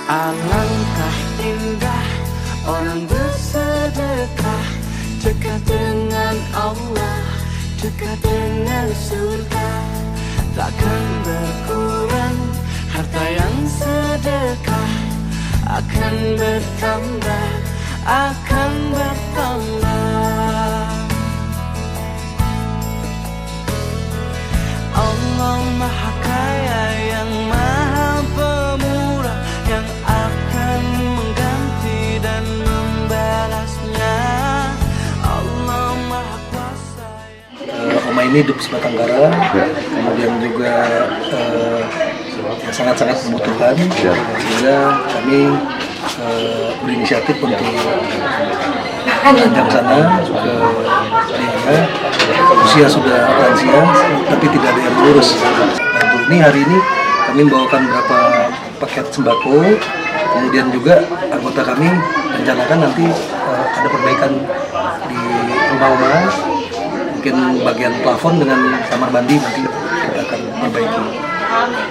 Alangkah indah orang bersedekah, dekat dengan Allah, dekat dengan surga. Takkan berkurang harta yang sedekah, akan bertambah, akan bertambah. Allah Maha Kaya yang Maha Pemurah, yang akan mengganti dan membalasnya. Allah Maha Kuasa. Oma ini hidup sebatang kara, kemudian juga sangat-sangat membutuhkan, sehingga kami berinisiatif untuk ajak sana ke dia. Usia sudah lansia, tapi tidak ada yang mengurus. Bantu ini hari ini kami membawakan beberapa paket sembako, kemudian juga anggota kami rencanakan nanti ada perbaikan di rumah-rumah, mungkin bagian plafon dengan kamar mandi nanti kita akan perbaiki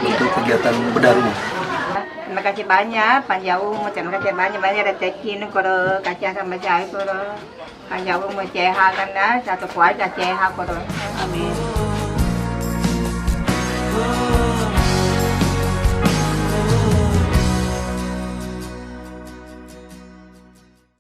untuk kegiatan bedah rumah. Terima kasih banyak, Pak Jauh. Terima kasih banyak rezeki kalau kasih sama saya kalau Pak Jauh mau sehat karena satu keluarga sehat kalau. Amin.